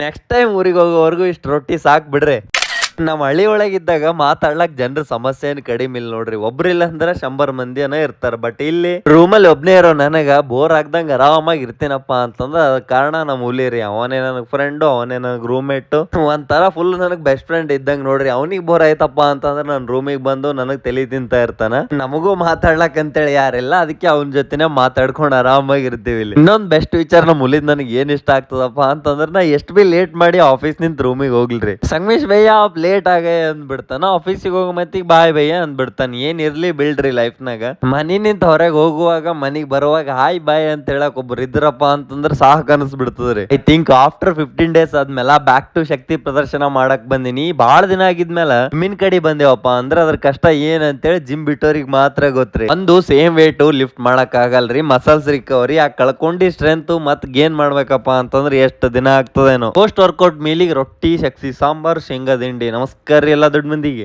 Next time ಊರಿಗೆ ಹೋಗೋವರೆಗೂ ಇಷ್ಟು ರೊಟ್ಟಿ ಸಾಕ್ ಬಿಡ್ರಿ. ನಮ್ಮ ಹಳ್ಳಿ ಒಳಗಿದ್ದಾಗ ಮಾತಾಡ್ಲಕ್ ಜನರ ಸಮಸ್ಯೆ ಏನ್ ಕಡಿಮೆ ಇಲ್ಲ ನೋಡ್ರಿ. ಒಬ್ರಿಲ್ಲ ಅಂದ್ರ 100 ಮಂದಿನ ಇರ್ತಾರ. ಬಟ್ ಇಲ್ಲಿ ರೂಮಲ್ಲಿ ಒಬ್ನೇ ಇರೋ ನನಗ ಬೋರ್ ಆಗ್ದಂಗ ಆರಾಮಾಗಿ ಇರ್ತೀನಪ್ಪ ಅಂತಂದ್ರ ಅದ ಕಾರಣ ನಮ್ಮ ಹುಲಿ ರೀ. ಅವನೇ ನನಗ್ ಫ್ರೆಂಡು, ಅವನೇ ನನಗ್ ರೂಮ್ಮೇಟ್, ಒಂಥರ ಫುಲ್ ನನಗ್ ಬೆಸ್ಟ್ ಫ್ರೆಂಡ್ ಇದ್ದಂಗ ನೋಡ್ರಿ. ಅವನಿಗೆ ಬೋರ್ ಆಯ್ತಪ್ಪ ಅಂತಂದ್ರ ನನ್ ರೂಮಿಗೆ ಬಂದು ನನಗ್ ತಲಿ ತಿಂತಾ ಇರ್ತಾನ. ನಮಗೂ ಮಾತಾಡ್ಲಕ್ ಅಂತೇಳಿ ಯಾರಿಲ್ಲ, ಅದಕ್ಕೆ ಅವನ ಜೊತೆನೆ ಮಾತಾಡ್ಕೊಂಡು ಆರಾಮಾಗಿ ಇರ್ತೀವಿ. ಇಲ್ಲಿ ಇನ್ನೊಂದ್ ಬೆಸ್ಟ್ ವಿಚಾರ ನಮ್ಮ ಹುಲಿದ್ ನನಗೆ ಏನ್ ಇಷ್ಟ ಆಗ್ತದಪ್ಪ ಅಂತಂದ್ರ ನಾ ಎಷ್ಟ್ ಬಿ ಲೇಟ್ ಮಾಡಿ ಆಫೀಸ್ ನಿಂತ ರೂಮಿಗೆ ಹೋಗ್ಲ್ರಿ, ಸಂಗಮೇಶ್ ಭಯ್ಯ ಲೇಟ್ ಆಗ ಅಂದ್ಬಿಡ್ತಾನ. ಆಫೀಸಿಗೆ ಹೋಗೋ ಮತ್ತಿಗೆ ಬಾಯ್ ಭಯ್ಯ ಅಂದ್ಬಿಡ್ತಾನ. ಏನ್ ಇರ್ಲಿ ಬಿಡ್ರಿ ಲೈಫ್ನಾಗ. ಮನಿ ನಿಂತ ಹೊರಗೆ ಹೋಗುವಾಗ ಮನಿಗ್ ಬರುವಾಗ ಹಾಯ್ ಬಾಯ್ ಅಂತ ಹೇಳಕ್ ಒಬ್ರು ಇದ್ರಪ್ಪ ಅಂತಂದ್ರ ಸಾಕ್ ಅನ್ಸ್ಬಿಡ್ತದ್ರಿ. ಐ ಥಿಂಕ್ ಆಫ್ಟರ್ 15 ಡೇಸ್ ಆದ್ಮೇಲೆ ಬ್ಯಾಕ್ ಟು ಶಕ್ತಿ ಪ್ರದರ್ಶನ ಮಾಡಕ್ ಬಂದಿನಿ. ಬಾಳ ದಿನ ಆಗಿದ್ಮೇಲೆ ಜಿಮ್ಮಿನ್ ಕಡೆ ಬಂದೇವಪ್ಪ ಅಂದ್ರೆ ಅದ್ರ ಕಷ್ಟ ಏನ್ ಅಂತೇಳಿ ಜಿಮ್ ಬಿಟ್ಟೋರಿಗೆ ಮಾತ್ರ ಗೊತ್ತ್ರಿ. ಒಂದು ಸೇಮ್ ವೇಟ್ ಲಿಫ್ಟ್ ಮಾಡಕ್ ಆಗಲ್ರಿ, ಮಸಲ್ಸ್ ರಿಕವರಿ ಆ ಕಳ್ಕೊಂಡಿ ಸ್ಟ್ರೆಂತ್ ಮತ್ ಗೇನ್ ಮಾಡ್ಬೇಕಪ್ಪ ಅಂತಂದ್ರೆ ಎಷ್ಟು ದಿನ ಆಗ್ತದೇನೋ. ಪೋಸ್ಟ್ ವರ್ಕೌಟ್ ಮೀಲಿಗೆ ರೊಟ್ಟಿ, ಶಕ್ತಿ ಸಾಂಬಾರ್, ಶೇಂಗಾ ದಿಂಡಿ. ನಮಸ್ಕಾರ ಎಲ್ಲ ದೊಡ್ಡ ಮಂದಿಗೆ.